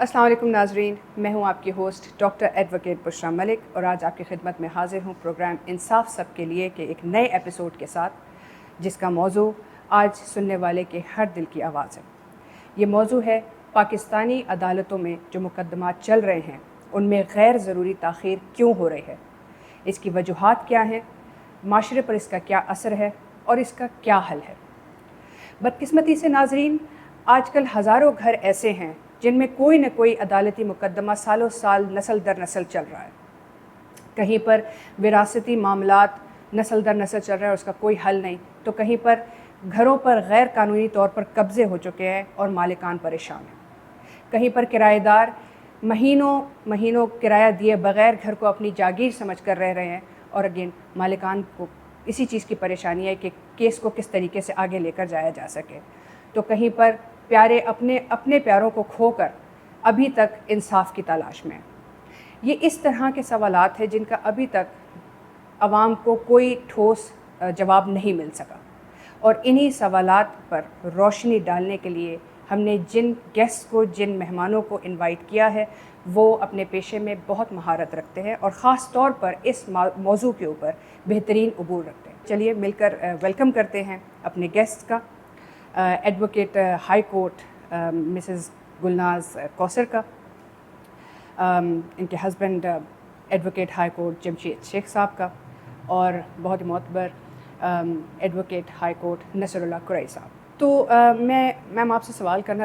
अस्सलाम वालेकुम नाजरीन, मैं हूं आपकी host doctor advocate Bushra Malik और आज आपकी खिदमत में हाजिर हूं प्रोग्राम इंसाफ सब के लिए के एक नए एपिसोड के साथ, जिसका मौजू आज सुनने वाले के हर दिल की आवाज़ है। ये मौजू है पाकिस्तानी अदालतों में जो मुकदमात चल रहे हैं उनमें गैर ज़रूरी ताख़ीर क्यों हो रही है, इसकी वजूहात क्या हैं, माशरे पर इसका क्या असर है और इसका क्या हल है। बदकिस्मती से नाजरीन, आजकल हज़ारों घर ऐसे हैं जिनमें कोई न कोई अदालती मुकदमा सालों साल नस्ल दर नस्ल चल रहा है। कहीं पर विरासती मामलात नस्ल दर नस्ल चल रहा है और उसका कोई हल नहीं, तो कहीं पर घरों पर गैर कानूनी तौर पर कब्ज़े हो चुके हैं और मालिकान परेशान हैं। कहीं पर किराएदार महीनों महीनों किराया दिए बग़ैर घर को अपनी जागीर समझ कर रह रहे हैं और अगेन मालिकान को इसी चीज़ की परेशानी है कि केस को किस तरीके से आगे लेकर जाया जा सके। तो कहीं पर प्यारे अपने प्यारों को खोकर अभी तक इंसाफ की तलाश में। ये इस तरह के सवालात हैं जिनका अभी तक आवाम को कोई ठोस जवाब नहीं मिल सका, और इन्हीं सवालात पर रोशनी डालने के लिए हमने जिन गेस्ट को, जिन मेहमानों को इनवाइट किया है, वो अपने पेशे में बहुत महारत रखते हैं और ख़ास तौर पर इस मौजू के ऊपर बेहतरीन अबूर रखते हैं। चलिए मिलकर वेलकम करते हैं अपने गेस्ट का, advocate high court Mrs Gulnaz Kausar का, इनके husband advocate high court Jamshed Sheikh साहब का, और बहुत ही मोतबर advocate high court Nasrullah Qureshi sahab. तो मैम आपसे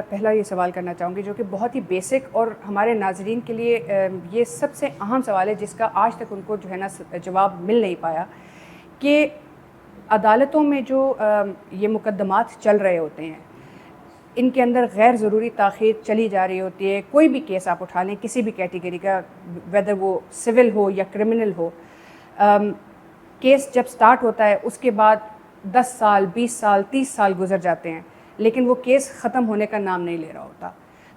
पहला ये सवाल करना चाहूँगी जो कि बहुत ही बेसिक और हमारे नाजरीन के लिए ये सबसे अहम सवाल है जिसका आज तक उनको जो है ना जवाब मिल नहीं पाया, कि अदालतों में जो ये मुकदमात चल रहे होते हैं इनके अंदर गैर ज़रूरी ताख़ीर चली जा रही होती है। कोई भी केस आप उठा लें, किसी भी कैटेगरी का, वेदर वो सिविल हो या क्रिमिनल हो, केस जब स्टार्ट होता है उसके बाद 10 साल, 20 साल, 30 साल गुजर जाते हैं, लेकिन वो केस ख़त्म होने का नाम नहीं ले रहा होता।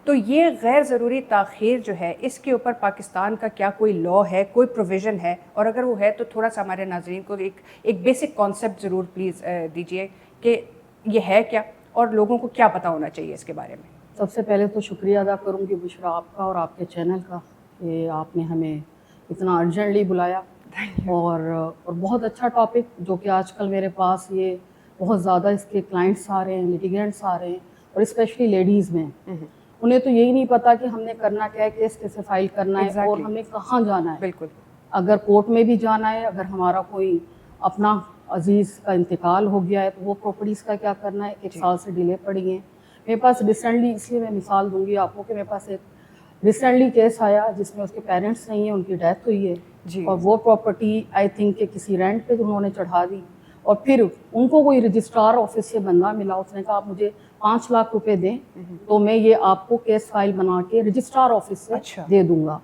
तो ये गैर ज़रूरी ताख़ीर जो है, इसके ऊपर पाकिस्तान का क्या कोई लॉ है, कोई प्रोविज़न है, और अगर वो है तो थोड़ा सा हमारे नाज़रीन को एक बेसिक कॉन्सेप्ट ज़रूर प्लीज़ दीजिए कि ये है क्या और लोगों को क्या पता होना चाहिए इसके बारे में। सबसे पहले तो शुक्रिया अदा करूँगी बुशरा आपका और आपके चैनल का कि आपने हमें इतना अर्जेंटली बुलाया, और बहुत अच्छा टॉपिक जो कि आजकल मेरे पास ये बहुत ज़्यादा इसके क्लाइंट्स आ रहे हैं, लिटिगेंट्स आ रहे हैं, और स्पेशली लेडीज़ में उन्हें तो यही नहीं पता कि हमने करना क्या है, केस कैसे फाइल करना है, और हमें कहाँ जाना है। बिल्कुल, अगर कोर्ट में भी जाना है, अगर हमारा कोई अपना अजीज़ का इंतकाल हो गया है तो वो प्रॉपर्टीज़ का क्या करना है, 1 साल से डिले पड़ी हैं। मेरे पास रिसेंटली, इसलिए मैं मिसाल दूंगी आपको कि मेरे पास एक रिसेंटली केस आया जिसमें उसके पेरेंट्स नहीं हैं, उनकी डेथ हुई है जी। और वो प्रॉपर्टी आई थिंक कि किसी रेंट पे उन्होंने चढ़ा दी, और फिर उनको कोई रजिस्ट्रार ऑफिस से बंदा मिला, उसने कहा आप मुझे 5 लाख रुपए दें तो मैं ये आपको केस फाइल बना के रजिस्ट्रार ऑफिस से दे दूंगा।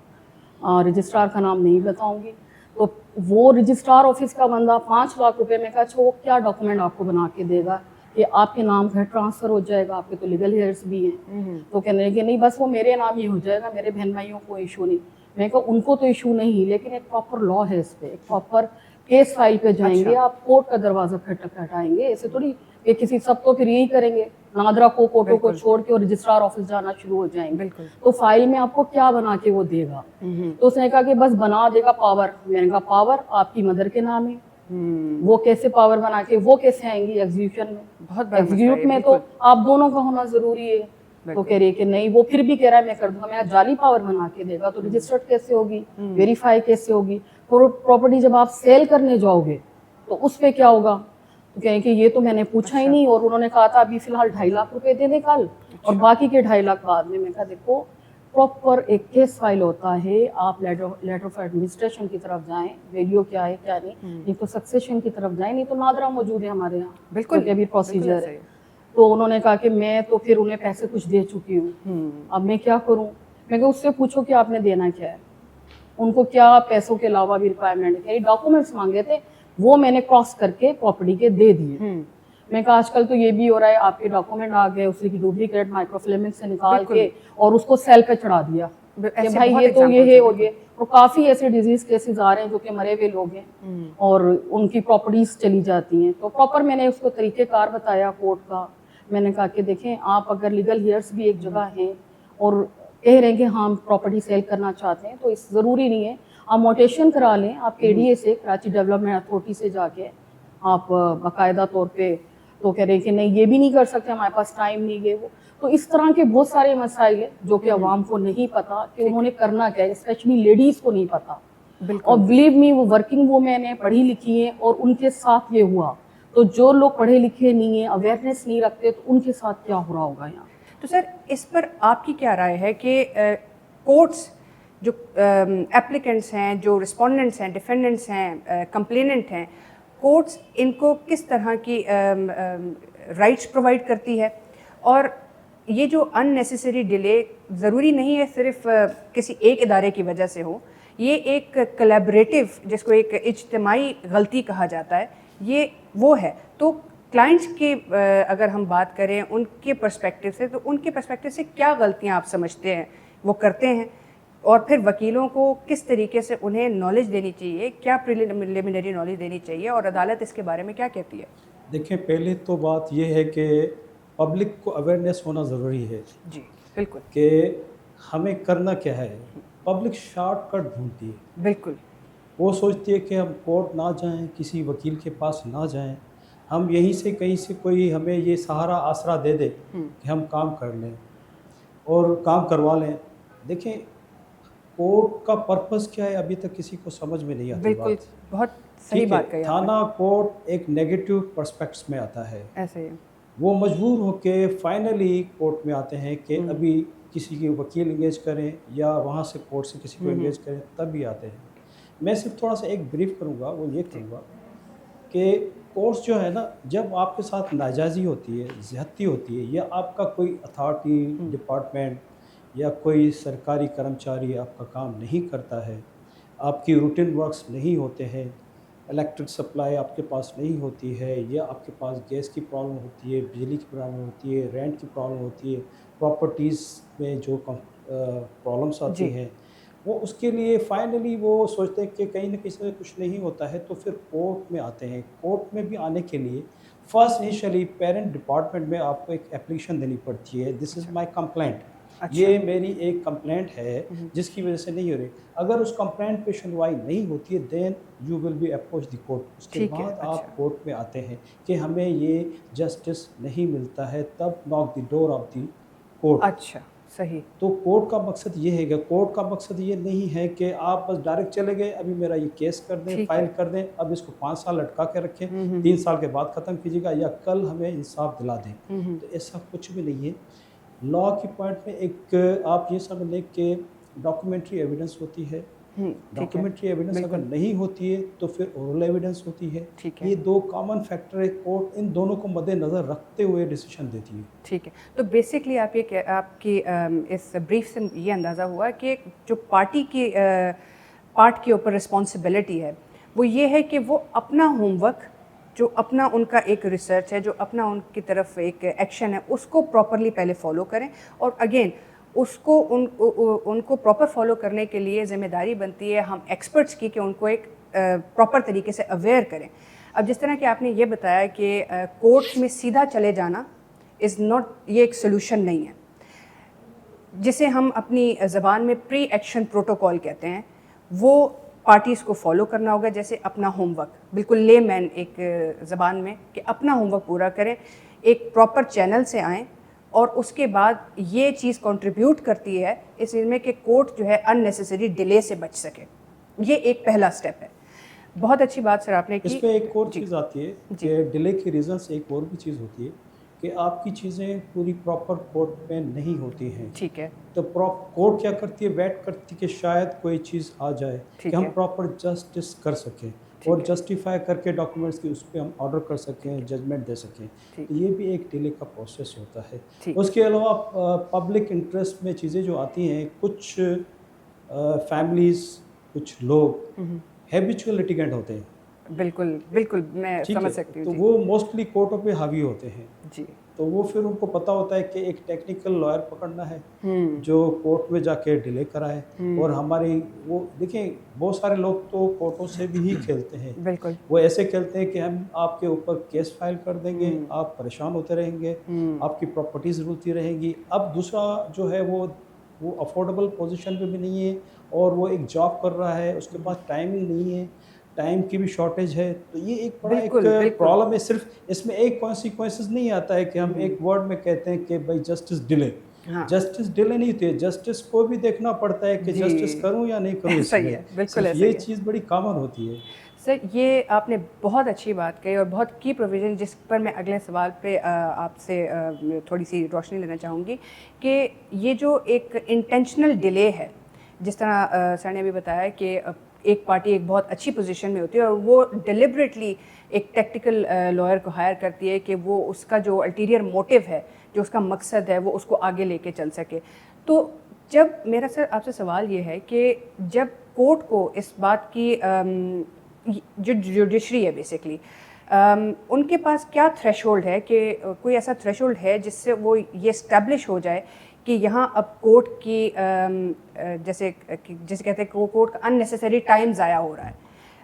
रजिस्ट्रार का नाम नहीं बताऊंगी। तो वो रजिस्ट्रार ऑफिस का बंदा 5 लाख रुपए में कहा, अच्छा वो क्या डॉक्यूमेंट आपको बना के देगा कि आपके नाम घर ट्रांसफ़र हो जाएगा, आपके तो लीगल हेयर्स भी हैं। तो कहने लगे नहीं बस वो मेरे नाम ही हो जाएगा, मेरे बहन भाइयों को इशू नहीं। मैं कहा उनको तो इशू नहीं, लेकिन एक प्रॉपर लॉ है इस पर, एक प्रॉपर केस फाइल पे जाएंगे। आप कोर्ट का दरवाज़ा खटखटाएंगे, ऐसे थोड़ी ये किसी, सब तो फिर यही करेंगे, नादरा को, कोर्टों को छोड़ के और रजिस्ट्रार ऑफिस जाना शुरू हो जाएंगे। तो फाइल में आपको क्या बना के वो देगा? तो उसने कहा कि बस बना देगा पावर। मैंने कहा पावर आपकी मदर के नाम है, वो कैसे पावर बना के, वो कैसे आएंगी एग्जीक्यूशन में? बहुत एग्जीक्यूट में तो आप दोनों का होना जरूरी है। तो कह रही है कि नहीं, वो फिर भी कह रहा है मैं कर दूंगा। मैं जाली पावर बना के देगा तो रजिस्टर्ड कैसे होगी, वेरीफाई कैसे होगी? तो प्रॉपर्टी जब आप सेल करने जाओगे तो उस पर क्या होगा? तो कहें कि ये तो मैंने पूछा ही नहीं, और उन्होंने कहा था अभी फिलहाल 2.5 लाख रुपए दे दे कल, और बाकी के 2.5 लाख बाद में। मैं कहा देखो प्रॉपर एक केस फाइल होता है, आप लेटर ऑफ एडमिनिस्ट्रेशन की तरफ जाएं, वैल्यू क्या है क्या नहीं तो सक्सेशन की तरफ जाएं, नहीं तो नादरा मौजूद है हमारे यहाँ, बिल्कुल अभी प्रोसीजर है। तो उन्होंने कहा कि मैं तो फिर उन्हें पैसे कुछ दे चुकी हूँ, अब मैं क्या करूँ? मैं कहा उससे पूछो कि आपने देना क्या है, उनको क्या पैसों के अलावा भी रिक्वायरमेंट है। डॉक्यूमेंट्स मांगे थे, वो मैंने क्रॉस करके प्रॉपर्टी के दे दिए। मैं कहा आजकल तो ये भी हो रहा है, आपके डॉक्यूमेंट आ गए, उसकी डुप्लीकेट माइक्रोफिलामेंट से निकाल के और उसको सेल पे चढ़ा दिया कि भाई ये तो ये है और ये। और काफ़ी ऐसे डिजीज केसेस आ रहे हैं जो कि मरे हुए लोग हैं और उनकी प्रॉपर्टीज चली जाती हैं। तो प्रॉपर मैंने उसको तरीक़ेकार बताया कोर्ट का। मैंने कहा कि देखें आप अगर लीगल हेयर्स भी एक जगह हैं और कह रहे हैं कि हम प्रॉपर्टी सेल करना चाहते हैं, तो इस ज़रूरी नहीं है, आप मोटेशन करा लें, आप KDA से, कराची डेवलपमेंट अथॉरिटी से जाके आप बाकायदा तौर पे, तो कह रहे हैं कि नहीं ये भी नहीं कर सकते, हमारे पास टाइम नहीं है वो। तो इस तरह के बहुत सारे मसाइल हैं जो कि अवाम को नहीं पता कि उन्होंने करना क्या है, स्पेशली लेडीज़ को नहीं पता। और बिलीव मी, वो वर्किंग वूमेन है, पढ़ी लिखी है, और उनके साथ ये हुआ। तो जो लोग पढ़े लिखे नहीं है, अवेयरनेस नहीं रखते, तो उनके साथ क्या हो रहा होगा यहाँ। तो सर इस पर आपकी क्या राय है कि कोर्ट्स जो एप्लीकेंट्स हैं, जो रिस्पोंडेंट्स हैं, डिफेंडेंट्स हैं, कंप्लेनेंट हैं, कोर्ट्स इनको किस तरह की राइट्स प्रोवाइड करती है? और ये जो अननेसेसरी डिले ज़रूरी नहीं है सिर्फ किसी एक इदारे की वजह से हो, ये एक कोलैबोरेटिव, जिसको एक इज्तिमाई गलती कहा जाता है, ये वो है। तो क्लाइंट्स के अगर हम बात करें उनके पर्सपेक्टिव से, तो उनके पर्सपेक्टिव से क्या गलतियां आप समझते हैं वो करते हैं, और फिर वकीलों को किस तरीके से उन्हें नॉलेज देनी चाहिए, क्या प्रिलिमिनरी नॉलेज देनी चाहिए, और अदालत इसके बारे में क्या कहती है? देखिए, पहले तो बात ये है कि पब्लिक को अवेयरनेस होना ज़रूरी है जी बिल्कुल कि हमें करना क्या है। पब्लिक शॉर्टकट ढूंढती है, बिल्कुल। वो सोचती है कि हम कोर्ट ना जाएं, किसी वकील के पास ना जाएं, हम यहीं से कहीं से कोई हमें ये सहारा आसरा दे दे कि हम काम कर लें और काम करवा लें। देखें, कोर्ट का पर्पस क्या है अभी तक किसी को समझ में नहीं आती बिल्कुल, बात। बहुत सही ठीक है, बात कही आपने। थाना कोर्ट एक नेगेटिव पर्सपेक्ट्स में आता है, ऐसे ही वो मजबूर होके फाइनली कोर्ट में आते हैं कि अभी किसी की वकील इंगेज करें या वहाँ से कोर्ट से किसी को इंगेज करें, तब भी आते हैं। मैं सिर्फ थोड़ा सा एक ब्रीफ करूँगा, वो ये करूँगा कि कोर्ट्स जो है ना, जब आपके साथ नाजायज़ी होती है, ज़्यादती होती है, या आपका कोई अथॉरिटी डिपार्टमेंट या कोई सरकारी कर्मचारी आपका काम नहीं करता है, आपकी रूटीन वर्क्स नहीं होते हैं, इलेक्ट्रिक सप्लाई आपके पास नहीं होती है, या आपके पास गैस की प्रॉब्लम होती है, बिजली की प्रॉब्लम होती है, रेंट की प्रॉब्लम होती है, प्रॉपर्टीज़ में जो प्रॉब्लम्स आती हैं, वो उसके लिए फाइनली वो सोचते हैं कि कहीं ना कहीं से कुछ नहीं होता है, तो फिर कोर्ट में आते हैं। कोर्ट में भी आने के लिए फर्स्ट इनिशियली पेरेंट डिपार्टमेंट में आपको एक एप्लीकेशन देनी पड़ती है, दिस इज़ माई कंप्लेंट। ये मेरी एक कंप्लेंट है जिसकी वजह से नहीं हो रही। अगर उस कंप्लेंट पे सुनवाई नहीं होती है, then you will be approach the court. उसके बाद आप कोर्ट में आते हैं कि हमें ये जस्टिस नहीं मिलता है, तब knock the door of the court. अच्छा, सही। तो कोर्ट का मकसद ये है कि कोर्ट का मकसद ये नहीं है कि आप बस डायरेक्ट चले गए, अभी मेरा ये केस कर दें, फाइल कर दें, अब इसको 5 साल लटका के रखें, 3 साल के बाद ख़त्म कीजिएगा, या कल हमें इंसाफ दिला दें। तो ऐसा कुछ भी नहीं है। लॉ की पॉइंट में एक आप ये समझ लें कि डॉक्यूमेंट्री एविडेंस होती है। डॉक्यूमेंट्री एविडेंस अगर नहीं होती है तो फिर ओरल एविडेंस होती है। ये दो कॉमन फैक्टर है, कोर्ट इन दोनों को मद्देनज़र रखते हुए डिसीजन देती है। ठीक है, तो बेसिकली आप ये आपकी इस ब्रीफ से ये अंदाज़ा हुआ कि जो पार्टी की पार्ट के ऊपर रिस्पॉन्सिबिलिटी है वो ये है कि वो अपना होमवर्क, जो अपना उनका एक रिसर्च है, जो अपना उनकी तरफ एक एक्शन है, उसको प्रॉपरली पहले फॉलो करें, और अगेन उसको उनको प्रॉपर फॉलो करने के लिए ज़िम्मेदारी बनती है हम एक्सपर्ट्स की कि उनको एक प्रॉपर तरीके से अवेयर करें। अब जिस तरह कि आपने ये बताया कि कोर्ट्स में सीधा चले जाना इज़ नॉट, ये एक सोल्यूशन नहीं है, जिसे हम अपनी ज़बान में प्री एक्शन प्रोटोकॉल कहते हैं, वो पार्टीज़ को फॉलो करना होगा। जैसे अपना होमवर्क, बिल्कुल लेमैन एक ज़बान में, कि अपना होमवर्क पूरा करें, एक प्रॉपर चैनल से आएँ, और उसके बाद ये चीज़ कंट्रीब्यूट करती है इस चीज़ में कि कोर्ट जो है अननेसेसरी डिले से बच सके। ये एक पहला स्टेप है। बहुत अच्छी बात सर आपने की। इसमें एक और चीज़ आती है कि डिले की रीज़न से एक और भी चीज़ होती है कि आपकी चीज़ें पूरी प्रॉपर कोर्ट में नहीं होती हैं। ठीक है, तो कोर्ट क्या करती है, वेट करती है कि शायद कोई चीज़ आ जाए कि हम प्रॉपर जस्टिस कर सकें और जस्टिफाई करके डॉक्यूमेंट्स की उस पर हम ऑर्डर कर सकें, जजमेंट दे सकें। तो ये भी एक डिले का प्रोसेस होता है। उसके अलावा पब्लिक इंटरेस्ट में चीज़ें जो आती हैं, कुछ फैमिलीज़, कुछ लोग हैबिचुअल लिटिगेंट होते हैं। बिल्कुल बिल्कुल, मैं समझ सकती हूँ। तो वो मोस्टली कोर्टों पे हावी होते हैं जी। तो वो फिर उनको पता होता है कि एक टेक्निकल लॉयर पकड़ना है जो कोर्ट में जाके डिले कराए। और हमारी वो देखें, बहुत सारे लोग तो कोर्टों से भी ही खेलते हैं। बिल्कुल, वो ऐसे खेलते हैं कि हम आपके ऊपर केस फाइल कर देंगे, आप परेशान होते रहेंगे, आपकी प्रॉपर्टीज रुलती रहेंगी। अब दूसरा जो है वो वो अफोर्डेबल पोजीशन पे भी नहीं है और वो एक जॉब कर रहा है, उसके पास टाइमिंग नहीं है, टाइम की भी शॉर्टेज है। तो ये एक बड़ा एक बिल्कुल, बिल्कुल। प्रॉब्लम है। सिर्फ इसमें एक कॉन्सिक्वेंसेस नहीं आता है कि हम एक वर्ड में कहते हैं कि भाई जस्टिस डिले। हाँ। जस्टिस डिले नहीं थे, जस्टिस को भी देखना पड़ता है कि जी। जस्टिस करूं या नहीं करूं सही इसमें। है, बिल्कुल सिर्फ ऐसा ये ही है। चीज़ बड़ी कॉमन होती है। सर, ये आपने बहुत अच्छी बात कही और बहुत की प्रोविज़न, जिस पर मैं अगले सवाल पे आपसे थोड़ी सी रोशनी लेना चाहूँगी कि ये जो एक इंटेंशनल डिले है, जिस तरह सर ने अभी बताया कि एक पार्टी एक बहुत अच्छी पोजीशन में होती है और वो डिलिबरेटली एक टेक्निकल लॉयर को हायर करती है कि वो उसका जो अल्टीरियर मोटिव है, जो उसका मकसद है, वो उसको आगे लेके चल सके। तो जब मेरा सर आपसे सवाल ये है कि जब कोर्ट को इस बात की जो जुडिशरी है बेसिकली, उनके पास क्या थ्रेशोल्ड है कि कोई ऐसा थ्रेशोल्ड है जिससे वो ये इस्टेब्लिश हो जाए कि यहाँ अब कोर्ट की जैसे कहते हैं कोर्ट का अननेसेसरी टाइम ज़ाया हो रहा है,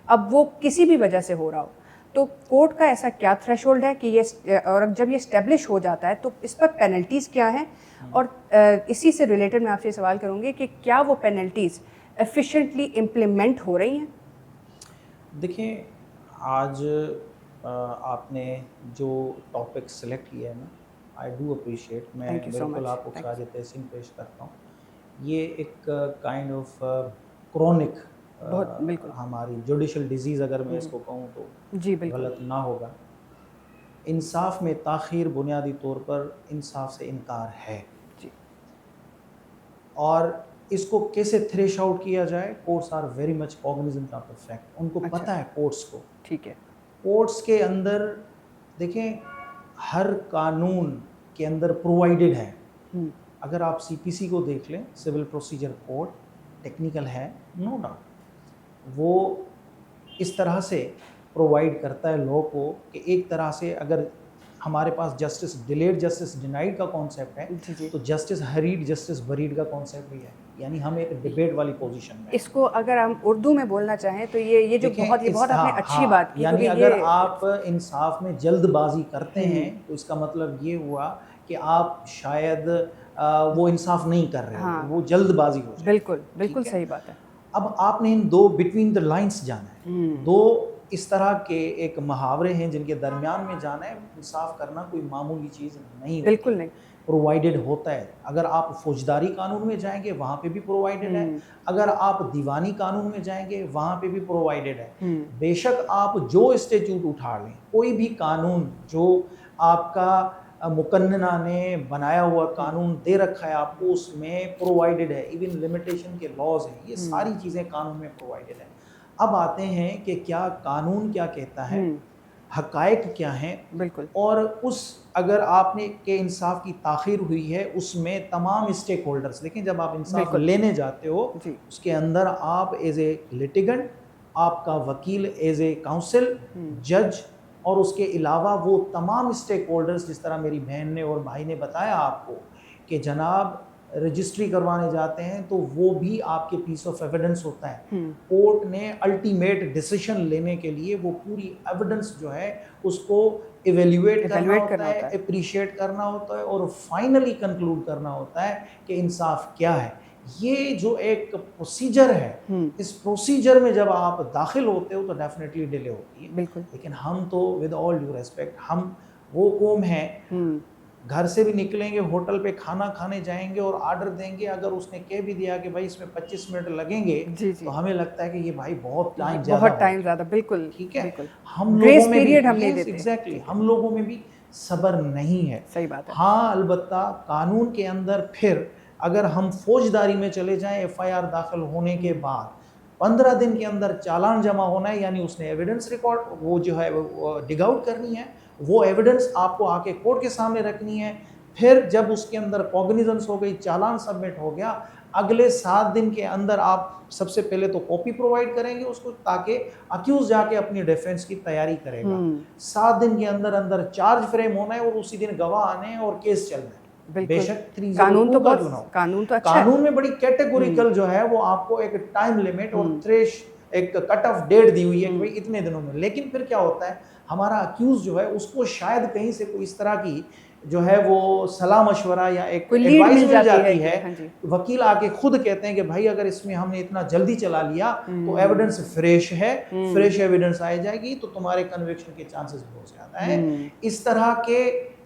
अब वो किसी भी वजह से हो रहा हो, तो कोर्ट का ऐसा क्या थ्रेशोल्ड है कि ये, और जब ये इस्टेब्लिश हो जाता है तो इस पर पेनल्टीज़ क्या हैं? और इसी से रिलेटेड मैं आपसे सवाल करूँगी कि क्या वो पेनल्टीज़ एफिशिएंटली इम्प्लीमेंट हो रही हैं? देखिए, आज आपने जो टॉपिक सेलेक्ट किया है ना, आई डू अप्रिशिएट। मैं Thank you so बिल्कुल much. आपको Thank you. खराज तहसीन पेश करता हूँ। ये एक काइंड ऑफ क्रोनिक बहुत बिल्कुल। हमारी जुडिशल डिजीज़ अगर मैं इसको कहूँ तो जी बिल्कुल। गलत ना होगा। इंसाफ में ताख़ीर बुनियादी तौर पर इंसाफ से इनकार है जी। और इसको कैसे थ्रेश आउट किया जाए, courts are very much cognizant of the fact. उनको अच्छा। पता है कोर्ट्स को। ठीक है। कोर्ट्स के अंदर देखें, हर कानून के अंदर प्रोवाइडेड है। अगर आप सीपीसी को देख लें, सिविल प्रोसीजर कोड, टेक्निकल है, नो डाउट वो इस तरह से प्रोवाइड करता है लॉ को कि एक तरह से अगर हमारे पास जस्टिस डिलेड, जस्टिस डिनाइड का कॉन्सेप्ट है, जी जी। तो जस्टिस हरीड, जस्टिस बरीड का कॉन्सेप्ट भी है। यानी हम एक डिबेट वाली पोजीशन में हैं। इसको अगर हम उर्दू में बोलना चाहें तो ये जो देखें, बहुत आपने अच्छी हाँ, बात की, यानी क्योंकि अगर ये आप इंसाफ में जल्दबाजी करते हैं तो इसका मतलब ये हुआ कि आप शायद वो इंसाफ नहीं कर रहे हाँ। हो, वो जल्दबाजी हो जाए। बिल्कुल बिल्कुल ठीक है? सही बात है। अब आपने इन दो बिटवीन द लाइंस जाना है। दो इस तरह के एक मुहावरे हैं जिनके दरमियान में जाना है। इंसाफ करना कोई मामूली चीज़ नहीं होती। बिल्कुल नहीं। प्रोवाइडेड होता है। अगर आप फौजदारी कानून में जाएंगे वहाँ पे भी प्रोवाइडेड है। अगर आप दीवानी कानून में जाएंगे वहाँ पे भी प्रोवाइडेड है। बेशक आप जो स्टेट्यूट उठा लें, कोई भी कानून जो आपका मुकन्नना ने बनाया हुआ कानून दे रखा है आपको, उसमें प्रोवाइडेड है। इवन लिमिटेशन के लॉज हैं, ये सारी चीज़ें कानून में प्रोवाइडेड है। अब आते हैं कि क्या कानून क्या कहता है, हकायक क्या हैं। बिल्कुल। और उस अगर आपने के इंसाफ की ताख़ीर हुई है उसमें तमाम स्टेक होल्डर्स, लेकिन जब आप इंसाफ लेने जाते हो उसके अंदर आप एज ए लिटिगेंट, आपका वकील एज ए काउंसिल, जज, और उसके अलावा वो तमाम स्टेक होल्डर्स, जिस तरह मेरी बहन ने और भाई ने बताया आपको कि जनाब रजिस्ट्री करवाने जाते हैं तो वो भी आपके पीस ऑफ एविडेंस होता है। कोर्ट ने अल्टीमेट डिसीजन लेने के लिए वो पूरी एविडेंस जो है उसको इवेल्युएट करना होता है, अप्रिशिएट करना होता है और फाइनली कंक्लूड करना होता है कि इंसाफ क्या है। ये जो एक प्रोसीजर है, इस प्रोसीजर में जब आप दाखिल होते हो तो डेफिनेटली डिले होती है। बिल्कुल। लेकिन हम तो विद ऑल ड्यू रेस्पेक्ट, हम वो कौम हैं, घर से भी निकलेंगे, होटल पे खाना खाने जाएंगे और ऑर्डर देंगे, अगर उसने कह भी दिया कि भाई इसमें 25 मिनट लगेंगे, तो हमें लगता है कि ये भाई बहुत टाइम ज़्यादा। बिल्कुल। ठीक है, बिल्कुल। हम लोगों में भी हम नहीं देते। एग्जैक्टली हम लोगों में भी सब्र नहीं है। सही बात है। हाँ, अलबत्ता कानून के अंदर फिर अगर हम फौजदारी में चले जाएं, FIR दाखिल होने के बाद 15 दिन के अंदर चालान जमा होना है, यानी उसने एविडेंस रिकॉर्ड वो जो है वो डिग आउट करनी है, वो एविडेंस आपको आके कोर्ट के सामने रखनी है। फिर जब उसके अंदर कॉग्निजेंस हो गई, चालान सबमिट हो गया, अगले 7 दिन के अंदर आप सबसे पहले तो कॉपी प्रोवाइड करेंगे उसको, ताकि अक्यूज जाके अपनी डिफेंस की तैयारी करेगा। 7 दिन के अंदर अंदर चार्ज फ्रेम होना है और उसी दिन गवाह आने हैं और केस चलना है। बेशक कानून तो अच्छा कानून में बड़ी कैटेगोरिकल जो है वो आपको एक टाइम लिमिट और थ्रेश, एक कट ऑफ डेट दी हुई है कि भाई इतने दिनों में। लेकिन फिर क्या होता है, हमारा अक्यूज जो है उसको शायद कहीं से कोई इस तरह की जो है वो सलाह मशवरा या एक कोई लीड एडवाइस मिल मिल जाती जाती है। है, हाँ जी। वकील आके खुद कहते हैं कि भाई अगर इसमें हमने इतना जल्दी चला लिया तो एविडेंस फ्रेश है, फ्रेश एविडेंस आ जाएगी तो तुम्हारे कन्विक्शन के चांसेस बहुत ज़्यादा हैं। इस तरह के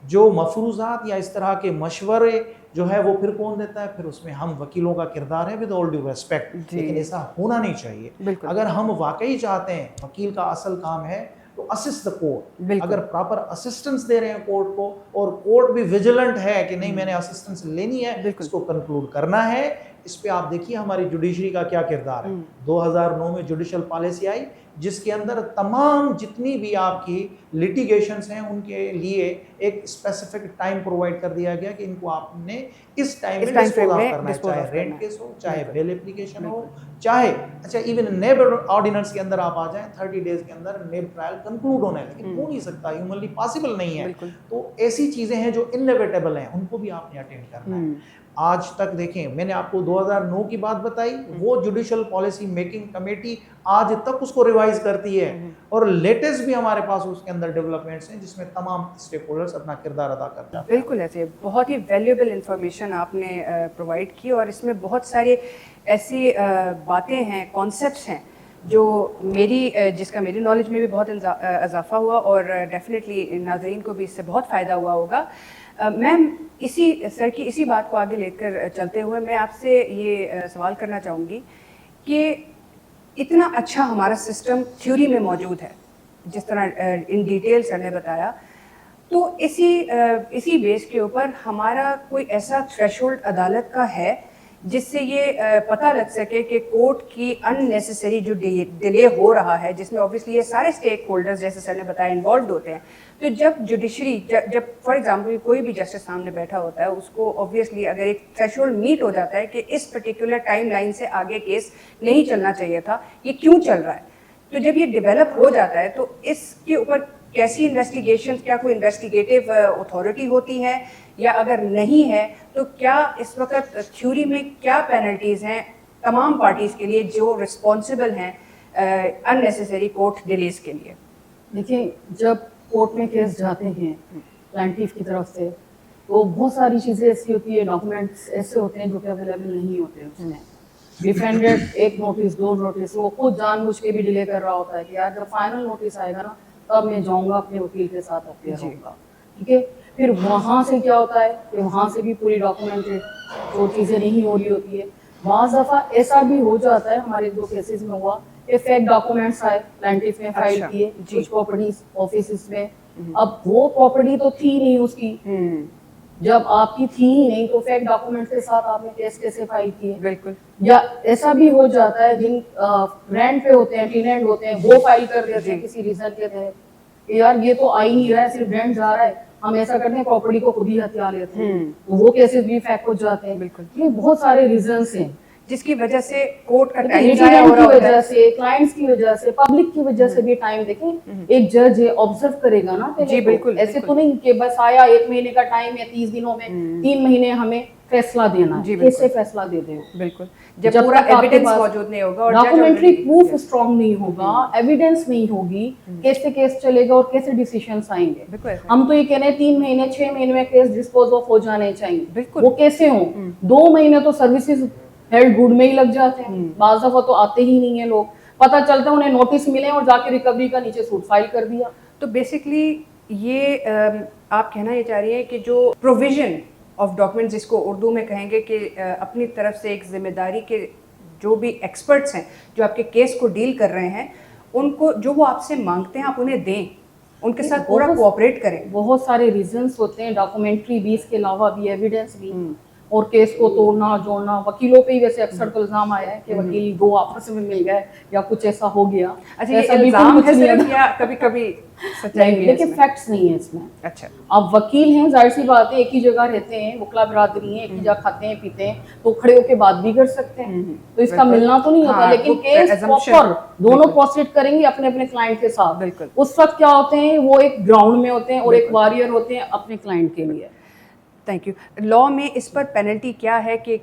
जो मफरूजात या इस तरह के मशवरे जो है वो फिर कौन देता है? फिर उसमें हम वकीलों का किरदार है, विद ऑल ड्यू रेस्पेक्ट, लेकिन ऐसा होना नहीं चाहिए। बिल्कुल। अगर हम वाकई चाहते हैं, वकील का असल काम है तो असिस्ट द कोर्ट, बिल्कुल। अगर प्रॉपर असिस्टेंस दे रहे हैं कोर्ट को और कोर्ट भी विजिलेंट है कि नहीं मैंने असिस्टेंस लेनी है, बिल्कुल। इसको कंक्लूड करना है, इस पे आप देखिए हमारी जुडिशरी का क्या किरदार है। 2009 में जुडिशल पॉलिसी आई जिसके अंदर तमाम जितनी भी आपकी लिटिगेशंस हैं उनके लिए एक स्पेसिफिक टाइम प्रोवाइड कर दिया गया कि इनको आपने इस टाइम में डिस्पोज ऑफ करना है, चाहे रेंट केस हो, चाहे बेल एप्लीकेशन हो, चाहे अच्छा इवन नेब ऑर्डिनेंस के अंदर आप आ जाएं 30 डेज के अंदर नेब ट्रायल कंक्लूड होना है, लेकिन हो नहीं सकता, ह्यूमनली पॉसिबल नहीं है। तो ऐसी चीजें हैं जो इनएविटेबल हैं, उनको भी आपने अटेंड करना है। आज तक देखें, मैंने आपको 2009 की बात बताई, वो जुडिशल पॉलिसी मेकिंग कमेटी आज तक उसको रिवाइज करती है और लेटेस्ट भी हमारे पास उसके अंदर डेवलपमेंट्स हैं जिसमें तमाम स्टेक होल्डर्स अपना किरदार अदा कर जाते हैं। बिल्कुल ऐसे बहुत ही वैल्यूएबल इंफॉर्मेशन आपने प्रोवाइड की और इसमें बहुत सारी ऐसी बातें हैं, कॉन्सेप्ट्स हैं जो जिसका मेरी नॉलेज में भी बहुत इजाफा हुआ और डेफिनेटली नाज़रीन को भी इससे बहुत फ़ायदा हुआ होगा। मैम, इसी बात को आगे लेकर चलते हुए मैं आपसे ये सवाल करना चाहूँगी कि इतना अच्छा हमारा सिस्टम थ्योरी में मौजूद है, जिस तरह इन डिटेल सर ने बताया, तो इसी बेस के ऊपर हमारा कोई ऐसा थ्रेशोल्ड अदालत का है जिससे ये पता लग सके कि कोर्ट की अननेसेसरी जो डिले हो रहा है, जिसमें ऑब्वियसली ये सारे स्टेक होल्डर्स जैसे सर ने बताया इन्वॉल्व होते हैं। तो जब जुडिशरी जब फॉर एग्जांपल कोई भी जस्टिस सामने बैठा होता है, उसको ऑब्वियसली अगर एक थ्रेशोल्ड मीट हो जाता है कि इस पर्टिकुलर टाइम लाइन से आगे केस नहीं चलना चाहिए था, ये क्यों चल रहा है, तो जब ये डेवलप हो जाता है तो इसके ऊपर कैसी इन्वेस्टिगेशन, क्या कोई इन्वेस्टिगेटिव अथॉरिटी होती है, या अगर नहीं है तो क्या इस वक्त थ्योरी में क्या पेनल्टीज हैं तमाम पार्टीज के लिए जो रिस्पॉन्सिबल हैं अननेसेसरी कोर्ट डिलेज के लिए? देखिए, जब कोर्ट में केस जाते हैं प्लांटिफ की तरफ से तो बहुत सारी चीज़ें ऐसी होती है, डॉक्यूमेंट्स ऐसे होते हैं जो कि अवेलेबल नहीं होते उसमें। डिफेंडेड एक नोटिस, 2 नोटिस, वो खुद जानबूझ के भी डिले कर रहा होता है कि यार जब फाइनल नोटिस आएगा ना तब मैं जाऊँगा अपने वकील के साथ अपेयर होऊंगा, ठीक है। फिर वहाँ से क्या होता है कि वहाँ से भी पूरी डॉक्यूमेंटेड जो चीज़ें नहीं हो रही होती है। बाज़ दफ़ा ऐसा भी हो जाता है, हमारे 2 केसेस में हुआ कि फेक डॉक्यूमेंट्स आए, प्लांटिफ में फाइल किए कुछ प्रॉपर्टीज ऑफिस में, अब वो प्रॉपर्टी तो थी नहीं उसकी, जब आपकी थी ही नहीं तो फेक डॉक्यूमेंट्स के साथ आपने केस कैसे फाइल किए? बिल्कुल। या ऐसा भी हो जाता है जिन रेंट पे होते हैं, टेनेंट होते हैं, वो फाइल कर देते हैं किसी रीजन के तहत, यार ये तो आ ही नहीं रहा है, सिर्फ रेंट जा रहा है, हम ऐसा करते हैं प्रॉपर्टी को खुद ही हथिया लेते हैं, तो वो केसेस भी फेक हो जाते हैं। बिल्कुल। ये बहुत सारे रीजंस हैं जिसकी वजह से कोर्ट का टाइम लिटिगेंट की वजह से, क्लाइंट्स की वजह से, पब्लिक की वजह से भी टाइम देखें। एक जज है, ऑब्जर्व करेगा ना जी, बिल्कुल, ऐसे तो नहीं कि बस आया 1 महीने का टाइम है, 30 दिनों में 3 महीने हमें फैसला देना है, कैसे फैसला दे दे? बिल्कुल, जब पूरा एविडेंस मौजूद नहीं होगा और डॉक्यूमेंट्री प्रूफ स्ट्रॉन्ग नहीं होगा, एविडेंस नहीं होगी, कैसे केस चलेगा और कैसे डिसीजंस आएंगे? हम तो ये कह रहे हैं 3 महीने 6 महीने में केस डिस्पोज ऑफ हो जाने चाहिए, वो कैसे हो? 2 महीने तो सर्विसेज हेल्ड गुड में ही लग जाते हैं, बाज़ दफा तो आते ही नहीं है लोग, पता चलता है उन्हें नोटिस मिले और जाके रिकवरी का नीचे सूट फाइल कर दिया। तो बेसिकली ये आप कहना ये चाह रही हैं कि जो प्रोविजन ऑफ डॉक्यूमेंट्स, जिसको उर्दू में कहेंगे कि अपनी तरफ से एक जिम्मेदारी के जो भी एक्सपर्ट्स हैं जो आपके केस को डील कर रहे हैं, उनको जो वो आपसे मांगते हैं आप उन्हें दें, उनके साथ पूरा कोऑपरेट करें। बहुत सारे रीजंस होते हैं, डॉक्यूमेंट्री भी, इसके अलावा भी एविडेंस भी, और केस को तोड़ना जोड़ना। वकीलों पे ही वैसे अक्सर तो इल्जाम आया है कि वकील 2 आपस में मिल गए या कुछ ऐसा हो गया। अच्छा, ये इल्जाम है सिर्फ या कभी-कभी सच्चाई भी है? लेकिन फैक्ट्स नहीं है इसमें। अच्छा, अब वकील हैं, जाहिर सी बात है, एक ही जगह रहते हैं, वकला बिरादरी है, एक ही जगह खाते हैं पीते हैं, तो खड़े होकर बात भी कर सकते हैं, तो इसका मिलना तो नहीं होता। लेकिन केस प्रॉपर दोनों प्रोसीड करेंगे अपने अपने क्लाइंट के साथ। बिल्कुल। उस वक्त क्या होते हैं, वो एक ग्राउंड में होते हैं और एक वॉरियर होते हैं अपने क्लाइंट के लिए। Thank you. लॉ में इस पर पेनल्टी क्या है कि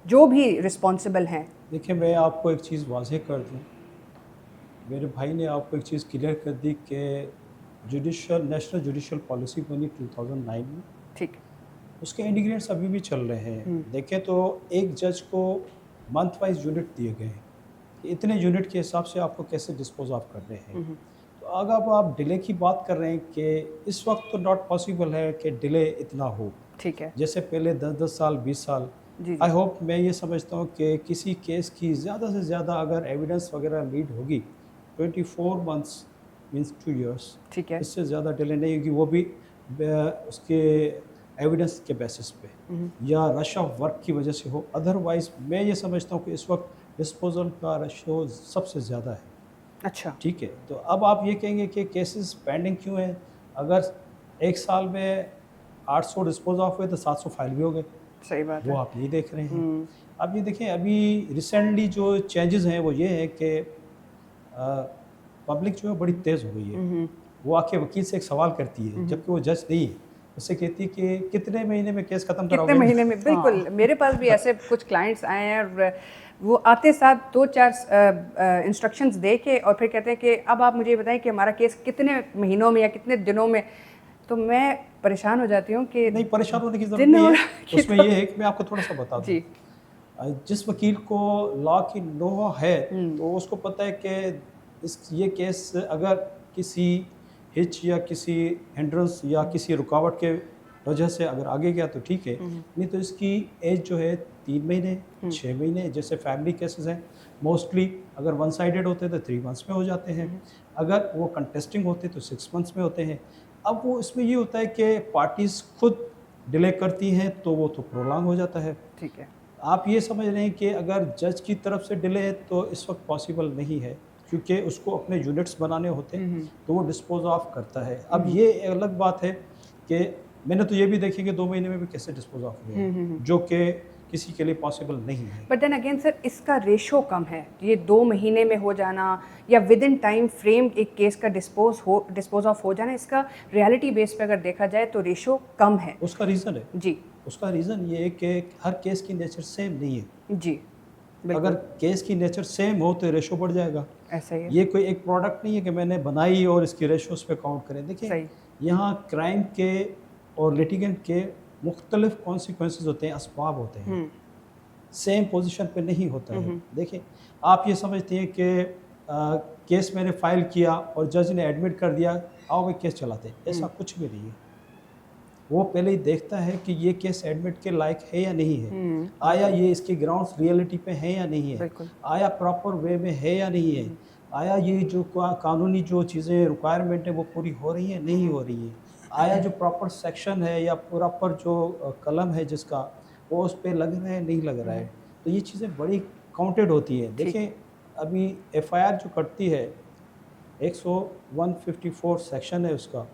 जो भी रिस्पॉन्सिबल हैं? देखिए, मैं आपको एक चीज़ वाज़ेह कर दूं, मेरे भाई ने आपको एक चीज़ क्लियर कर दी कि नेशनल जुडिशल पॉलिसी बनी 2009 में, ठीक। उसके इंग्रीडियंट्स अभी भी चल रहे हैं। देखें तो एक जज को मंथ वाइज यूनिट दिए गए हैं कि इतने यूनिट के हिसाब से आपको कैसे डिस्पोज ऑफ करने हैं। तो अगर आप डिले की बात कर रहे हैं कि इस वक्त तो नॉट पॉसिबल है कि डिले इतना हो, ठीक है। जैसे पहले 10-10 साल 20 साल। जी, जी। आई होप, मैं ये समझता हूँ कि किसी केस की ज़्यादा से ज़्यादा अगर एविडेंस वगैरह लीड होगी 24 मंथ्स मींस 2 इयर्स, ठीक है। इससे ज़्यादा डिले नहीं होगी, वो भी उसके एविडेंस के बेसिस पे या रश ऑफ वर्क की वजह से हो। अदरवाइज़ मैं ये समझता हूँ कि इस वक्त डिस्पोजल का रेशो सबसे ज़्यादा है। अच्छा। ठीक है, तो अब आप ये कहेंगे कि केसेस पेंडिंग क्यों हैं? अगर एक साल में 800 डिस्पोज ऑफ हुए तो 700 फाइल भी हो गए, सही बात वो है। आप नहीं देख रहे हैं। अब ये देखें, अभी रिसेंटली जो चेंजेस हैं वो ये है कि पब्लिक जो है बड़ी तेज़ हो गई है। वो आके वकील से एक सवाल करती है, जबकि वो जज नहीं है। उससे कहती है कि कितने महीने में केस खत्म कितने कराओगे? महीने में, बिल्कुल। मेरे पास भी ऐसे कुछ क्लाइंट्स आए हैं और वो आते साथ 2-4 इंस्ट्रक्शंस दे के और फिर कहते हैं कि अब आप मुझे बताएं कि हमारा केस कितने महीनों में या कितने दिनों में। तो मैं परेशान हो जाती हूँ कि नहीं, परेशान होने की ज़रूरत दिन नहीं और है। उसमें ये है कि मैं आपको थोड़ा सा बता दूँ। जी। जिस वकील को लॉ की नो है तो उसको पता है कि ये केस अगर किसी हिच या किसी हिंड्रेंस या किसी रुकावट के वजह से अगर आगे गया तो ठीक है, नहीं तो इसकी एज जो है 3 महीने 6 महीने, जैसे फैमिली केसेस हैं मोस्टली अगर वन साइडेड होते हैं तो 3 मंथ्स में हो जाते हैं, अगर वो कंटेस्टिंग होते तो 6 मंथ्स में होते हैं। अब वो इसमें ये होता है कि पार्टीज खुद डिले करती हैं तो वो तो प्रोलॉन्ग हो जाता है। ठीक है। आप ये समझ रहे हैं कि अगर जज की तरफ से डिले है तो इस वक्त पॉसिबल नहीं है, क्योंकि उसको अपने यूनिट्स बनाने होते हैं तो वो डिस्पोज ऑफ करता है। अब ये अलग बात है कि मैंने तो ये भी देखी कि 2 महीने में भी कैसे डिस्पोज ऑफ हुए, जो कि किसी के लिए पॉसिबल नहीं है। बट देन अगेन सर, इसका रेशो कम है। ये 2 महीने में हो जाना या विद इन टाइम फ्रेम एक केस का डिस्पोज ऑफ हो जाना, इसका रियलिटी बेस पे अगर देखा जाए तो रेशो कम है। उसका रीज़न है, जी उसका रीज़न ये है कि हर केस की नेचर सेम नहीं है। जी, अगर केस की नेचर सेम हो तो रेशो बढ़ जाएगा। ऐसा ही है। ये कोई एक प्रोडक्ट नहीं है कि मैंने बनाई और इसकी रेशोस पे काउंट करें। देखिए, सही। यहाँ क्राइम के और लिटिगेंट के मुख्तलिफ कॉन्सिक्वेंसेज होते हैं, असबाब होते हैं, सेम पोजीशन पे नहीं होता है। देखिए, आप ये समझते हैं कि केस मैंने फाइल किया और जज ने एडमिट कर दिया, आओ वे केस चलाते, ऐसा कुछ भी नहीं है। वो पहले ही देखता है कि ये केस एडमिट के लायक है या नहीं है, आया ये इसके ग्राउंड्स रियलिटी पे है या नहीं है, बिल्कुल। आया प्रॉपर वे में है या नहीं है, आया ये जो कानूनी जो चीज़ें रिक्वायरमेंट है वो पूरी हो रही है नहीं हो रही है, आया जो प्रॉपर सेक्शन है या प्रॉपर जो कलम है जिसका वो उस पर लग रहा है नहीं लग रहा है। तो ये चीज़ें बड़ी काउंटेड होती है। देखिए, अभी एफआईआर जो कटती है 154 सेक्शन है उसका,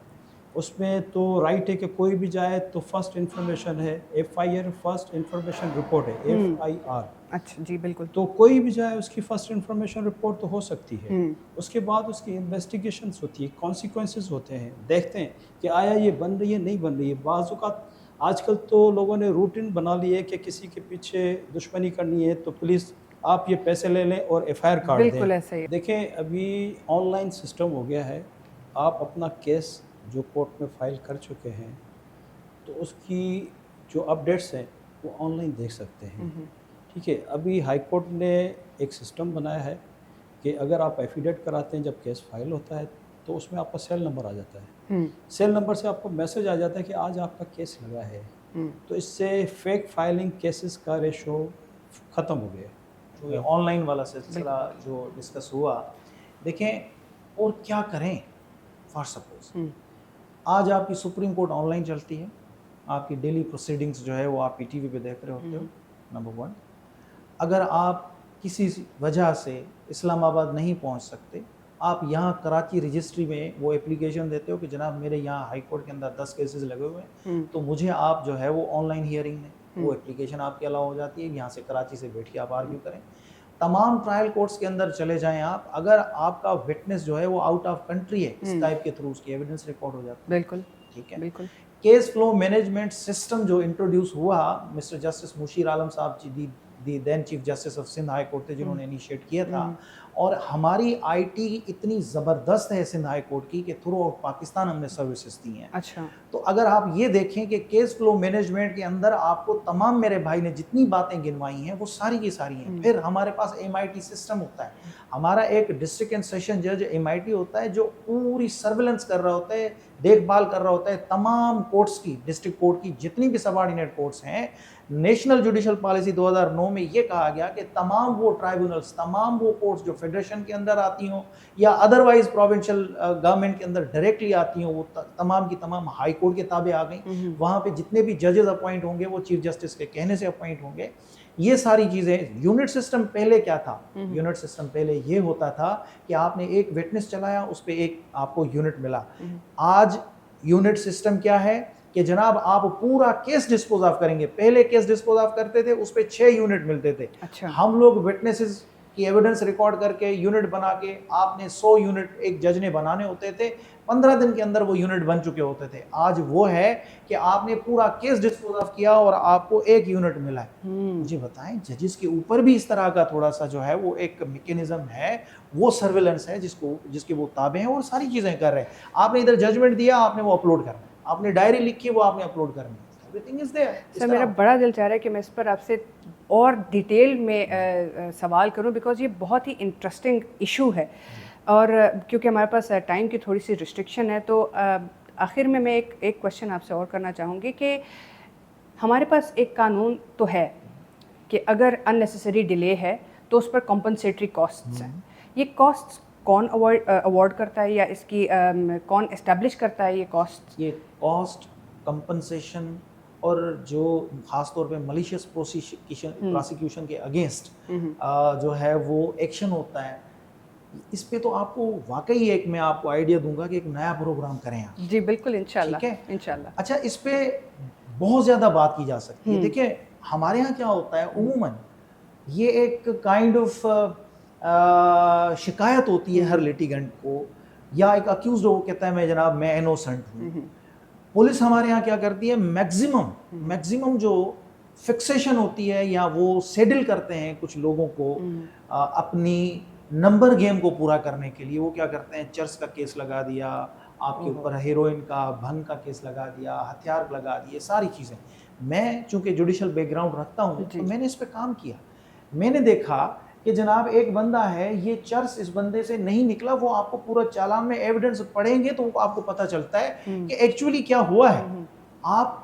उसमें तो राइट है कि कोई भी जाए तो फर्स्ट इन्फॉर्मेशन है, एफआईआर फर्स्ट इन्फॉर्मेशन रिपोर्ट है, एफआईआर। अच्छा जी, बिल्कुल। तो कोई भी जाए उसकी फर्स्ट इन्फॉर्मेशन रिपोर्ट तो हो सकती है, उसके बाद उसकी इन्वेस्टिगेशंस होती है, कॉन्सिक्वेंसेस होते हैं, देखते हैं कि आया ये बन रही है नहीं बन रही है। बाज़ औक़ात आजकल तो लोगों ने रूटीन बना ली है कि किसी के पीछे दुश्मनी करनी है तो पुलिस आप ये पैसे ले लें और एफआईआर काट दें। बिल्कुल ऐसा ही। देखें, अभी ऑनलाइन सिस्टम हो गया है, आप अपना केस जो कोर्ट में फाइल कर चुके हैं तो उसकी जो अपडेट्स हैं वो ऑनलाइन देख सकते हैं। ठीक है, अभी हाई कोर्ट ने एक सिस्टम बनाया है कि अगर आप एफिडेविट कराते हैं जब केस फाइल होता है तो उसमें आपका सेल नंबर आ जाता है, सेल नंबर से आपको मैसेज आ जाता है कि आज आपका केस लगा है। तो इससे फेक फाइलिंग केसेस का रेशो ख़त्म हो गया। जो ये ऑनलाइन वाला सिलसिला जो डिस्कस हुआ, देखें और क्या करें। फॉर सपोज आज आपकी सुप्रीम कोर्ट ऑनलाइन चलती है, आपकी डेली प्रोसीडिंग्स जो है वो आप टीवी पे देख रहे होते हो, नंबर 1। अगर आप किसी वजह से इस्लामाबाद नहीं पहुंच सकते, आप यहाँ कराची रजिस्ट्री में वो एप्लीकेशन देते हो कि जनाब मेरे यहाँ हाई कोर्ट के अंदर 10 केसेस लगे हुए हैं, तो मुझे आप जो है वो ऑनलाइन हियरिंग में वो एप्लीकेशन आपकी अलाउ हो जाती है। यहाँ से कराची से बैठ के आप आर्ग्यू करें। तमाम ट्रायल कोर्ट्स के अंदर चले जाएं आप, अगर आपका विटनेस जो है वो आउट ऑफ कंट्री है, स्काइप के थ्रू उसकी एविडेंस रिकॉर्ड हो जाती है। बिल्कुल ठीक है, बिल्कुल। केस फ्लो मैनेजमेंट सिस्टम जो इंट्रोड्यूस हुआ Mr justice Mushir Alam sahab ji the then chief justice of Sindh high court थे जिन्होंने इनिशिएट किया था। और हमारी आईटी इतनी ज़बरदस्त है सिंध हाई कोर्ट की कि थ्रू आउट पाकिस्तान हमने सर्विसेज दी हैं। अच्छा। तो अगर आप ये देखें कि केस फ्लो मैनेजमेंट के अंदर आपको तमाम, मेरे भाई ने जितनी बातें गिनवाई हैं वो सारी की सारी हैं। फिर हमारे पास MIT सिस्टम होता है, हमारा एक डिस्ट्रिक्ट एंड सेशन जज MIT होता है जो पूरी सर्विलेंस कर रहा होता है, देखभाल कर रहा होता है तमाम कोर्ट्स की, डिस्ट्रिक्ट कोर्ट की जितनी भी सबऑर्डिनेट कोर्ट्स हैं। नेशनल जुडिशल पॉलिसी 2009 में ये कहा गया कि तमाम वो ट्राइब्यूनल्स, तमाम वो कोर्ट्स जो फेडरेशन के अंदर आती हों या अदरवाइज प्रोविंशियल गवर्नमेंट के अंदर डायरेक्टली आती हों, वो तमाम की तमाम हाई कोर्ट के ताबे आ गई। वहाँ पे जितने भी जजेस अपॉइंट होंगे वो चीफ जस्टिस के कहने से अपॉइंट होंगे। ये सारी चीज़ें, यूनिट सिस्टम पहले क्या था? यूनिट सिस्टम पहले ये होता था कि आपने एक विटनेस चलाया, उस पर एक आपको यूनिट मिला। आज यूनिट सिस्टम क्या है कि जनाब आप पूरा केस डिस्पोज ऑफ करेंगे। पहले केस डिस्पोज ऑफ करते थे, उस पर 6 यूनिट मिलते थे। अच्छा। हम लोग विटनेसेस की एविडेंस रिकॉर्ड करके यूनिट बना के, आपने 100 यूनिट एक जज ने बनाने होते थे, 15 दिन के अंदर वो यूनिट बन चुके होते थे। आज वो है कि आपने पूरा केस डिस्पोज ऑफ किया और आपको एक यूनिट मिला है। मुझे बताएं, जजेस के ऊपर भी इस तरह का थोड़ा सा जो है वो एक मैकेनिज्म है, वो सर्विलेंस है जिसके वो ताबे हैं और सारी चीज़ें कर रहे हैं। आपने इधर जजमेंट दिया, आपने वो अपलोड करना है, आपने डायरी लिखी, वो आपने अपलोड करनी है। Everything is there. सर मेरा बड़ा दिल चाह रहा है कि मैं इस पर आपसे और डिटेल में सवाल करूं, बिकॉज ये बहुत ही इंटरेस्टिंग इशू है। और क्योंकि हमारे पास टाइम की थोड़ी सी रिस्ट्रिक्शन है, तो आखिर में मैं एक क्वेश्चन आपसे और करना चाहूँगी कि हमारे पास एक कानून तो है कि अगर अननेसेसरी डिले है तो उस पर कॉम्पनसेटरी कॉस्ट्स हैं। ये कॉस्ट्स कौन अवॉर्ड करता है या इसकी कौन इस्टेब्लिश करता है ये कॉस्ट? ये कॉस्ट कंपनसेशन और जो ख़ास तौर पे मलिशियस प्रोसिक्यूशन के अगेंस्ट जो है वो एक्शन होता है, इस पे तो आपको वाकई एक मैं आपको आइडिया दूंगा कि एक नया प्रोग्राम करें आप। जी बिल्कुल, इंशाल्लाह। ठीक है, इंशाल्लाह। अच्छा, इस पे बहुत ज़्यादा बात की जा सकती है। देखिए हमारे यहाँ क्या होता है, उमूमन ये एक काइंड ऑफ शिकायत होती है हर लिटिगेंट को, या एक अक्यूज्ड हो कहता है मैं जनाब मैं इनोसेंट हूँ। पुलिस हमारे यहाँ क्या करती है, मैक्सिमम जो फिक्सेशन होती है या वो सेडल करते हैं कुछ लोगों को अपनी नंबर गेम को पूरा करने के लिए, वो क्या करते हैं, चर्च का केस लगा दिया आपके ऊपर, हेरोइन का, भंग का केस लगा दिया, हथियार लगा दिए, सारी चीज़ें। मैं चूंकि जुडिशल बैकग्राउंड रखता हूँ तो मैंने इस पे काम किया। मैंने देखा कि जनाब एक बंदा है, ये चर्च इस बंदे से नहीं निकला, वो आपको पूरा चालान में एविडेंस पढ़ेंगे तो आपको पता चलता है कि एक्चुअली क्या हुआ है। आप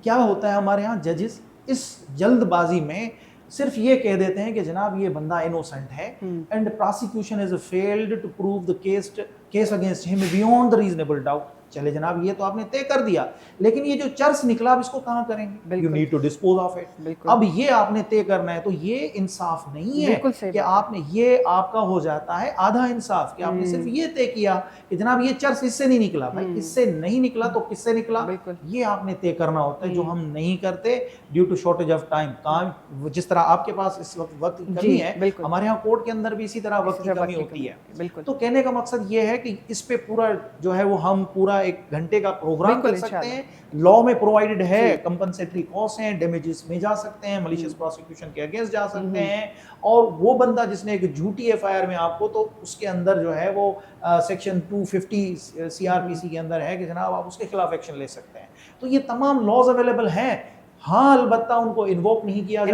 क्या होता है हमारे यहाँ जजेस इस जल्दबाजी में सिर्फ ये कह देते हैं कि जनाब ये बंदा इनोसेंट है and prosecution has failed to prove the case against him beyond the reasonable doubt. चले जनाब ये तो आपने तय कर दिया, लेकिन ये जो चर्च निकला अब इसको कहाँ करेंगे? You need to dispose of it. अब ये आपने तय करना है, तो ये इंसाफ नहीं है कि आपने ये आपका हो जाता है आधा इंसाफ कि आपने सिर्फ ये तय किया कि जनाब ये चर्च इससे नहीं निकला। भाई इससे नहीं निकला तो किससे निकला, ये आपने तय करना होता है, जो हम नहीं करते due to shortage of time. काम जिस तरह आपके पास इस वक्त की कमी है, हमारे यहाँ कोर्ट के अंदर भी इसी तरह वक्त की कमी होती है। तो कहने का मकसद ये है कि इस पे पूरा जो है वो हम पूरा 1 घंटे का प्रोग्राम कर सकते हैं। लॉ में प्रोवाइडेड है, कंपनसेटरी कॉस्ट हैं, डैमेजेस में जा सकते हैं, मलिशियस प्रोसिक्यूशन के अगेंस्ट जा सकते हैं। और वो बंदा जिसने एक झूठी एफआईआर में आपको, तो उसके अंदर जो है वो सेक्शन 250 सीआरपीसी के अंदर है कि जनाब आप उसके खिलाफ एक्शन ले सकते हैं। तो ये तमाम लॉज अवेलेबल हैं। हाँ, अलबत्ता उनको इन्वोक नहीं किया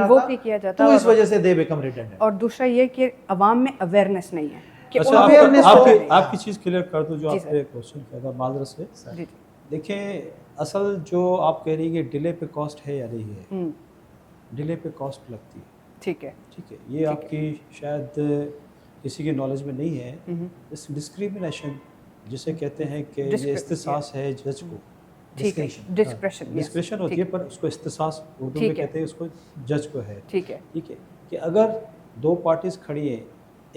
जाता, तो इस वजह से दे बिकम रिडेंडेंट। और दूसरा ये कि अवाम में अवेयरनेस नहीं है। अच्छा, आपकी चीज़ क्लियर कर दूं जो आपने क्वेश्चन किया था माजरत से। देखिए असल जो आप कह रही है कि डिले पे कॉस्ट है या नहीं है, डिले पे कॉस्ट लगती है। ठीक है, ये आपकी शायद किसी की नॉलेज में नहीं है। इस डिस्क्रिमिनेशन जिसे कहते हैं कि ये इख्तिसास है जज को, डिस्क्रिप्शन होती है, पर उसको इख्तिसास उर्दू में कहते हैं, उसको जज को है। ठीक है कि अगर 2 पार्टीज खड़ी है,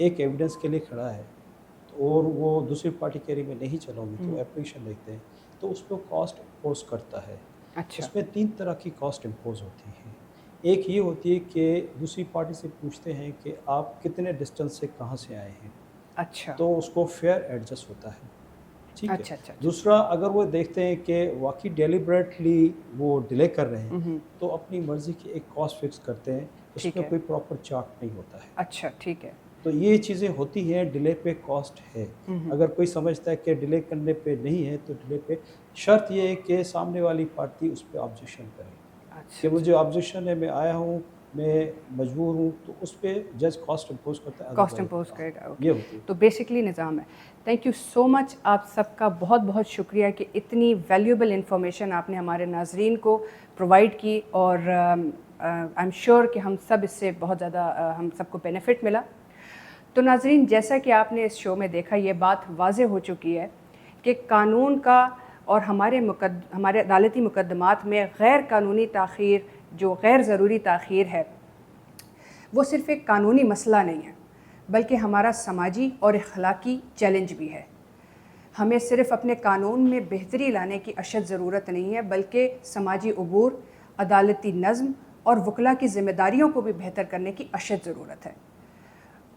एक एविडेंस के लिए खड़ा है और वो दूसरी पार्टी कह रही मैं नहीं चलाऊंगी, तो एप्लीकेशन देखते हैं तो उस पर कॉस्ट इम्पोज करता है। अच्छा। उसमें 3 तरह की कॉस्ट इम्पोज होती है। एक ये होती है कि दूसरी पार्टी से पूछते हैं कि आप कितने डिस्टेंस से कहाँ से आए हैं। अच्छा। तो उसको फेयर एडजस्ट होता है। ठीक है। अच्छा। दूसरा, अगर वो देखते हैं कि वाकई डेलिबरेटली वो डिले कर रहे हैं, तो अपनी मर्ज़ी की एक कॉस्ट फिक्स करते हैं ठीक उसमें है। कोई प्रॉपर चार्ट नहीं होता है। अच्छा, ठीक है। तो ये चीज़ें होती हैं, डिले पे कॉस्ट है। अगर कोई समझता है कि डिले करने पे नहीं है तो डिले पे शर्त ये है कि सामने वाली पार्टी उस पे ऑब्जेक्शन करे अच्छा, कि मुझे ऑब्जेक्शन है, मैं आया हूँ, मैं मजबूर हूँ, तो उस पे जज कॉस्ट इम्पोज करता है, कॉस्ट अदरवाइज इम्पोज नहीं। करेगा, ये ओके। होती है। तो बेसिकली निज़ाम है। थैंक यू सो मच, आप सबका बहुत बहुत शुक्रिया कि इतनी वैल्यूएबल इन्फॉर्मेशन आपने हमारे नाजरीन को प्रोवाइड की, और आई एम श्योर कि हम सब इससे बहुत ज़्यादा हम सबको बेनिफिट मिला। तो नाजरीन, जैसा कि आपने इस शो में देखा, ये बात वाज़ेह हो चुकी है कि कानून का और हमारे अदालती मुकदमात में गैर कानूनी ताख़ीर, जो गैर ज़रूरी ताख़ीर है, वो सिर्फ़ एक कानूनी मसला नहीं है, बल्कि हमारा समाजी और अखलाकी चैलेंज भी है। हमें सिर्फ़ अपने कानून में बेहतरी लाने की अशद ज़रूरत नहीं है, बल्कि समाजी अबूर, अदालती नज़्म और वकला की ज़िम्मेदारियों को भी बेहतर करने की अशद ज़रूरत है।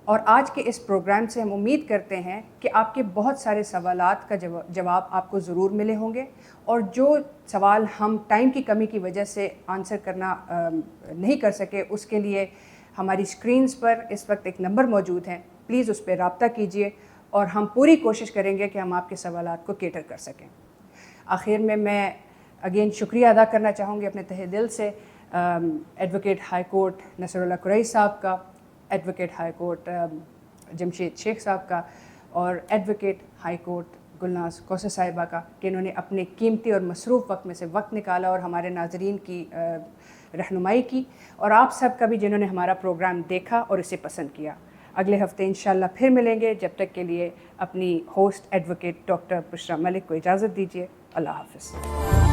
और आज के इस प्रोग्राम से हम उम्मीद करते हैं कि आपके बहुत सारे सवालात का जवाब आपको ज़रूर मिले होंगे, और जो सवाल हम टाइम की कमी की वजह से आंसर करना नहीं कर सके, उसके लिए हमारी स्क्रीन्स पर इस वक्त एक नंबर मौजूद है, प्लीज़ उस पर रब्ता कीजिए और हम पूरी कोशिश करेंगे कि हम आपके सवालात को केटर कर सकें। आखिर में मैं अगेन शुक्रिया अदा करना चाहूँगी अपने तहे दिल से advocate high court Nasrullah Qureshi साहब का, advocate high court Jamshed Sheikh साहब का, और advocate high court Gulnaz Kausar साहिबा का, कि इन्होंने अपने कीमती और मसरूफ़ वक्त में से वक्त निकाला और हमारे नाजरीन की रहनुमाई की, और आप सब का भी जिन्होंने हमारा प्रोग्राम देखा और इसे पसंद किया। अगले हफ्ते इंशाल्लाह फिर मिलेंगे। जब तक के लिए अपनी host advocate doctor Bushra Malik को इजाज़त दीजिए। अल्लाह हाफ़िज़।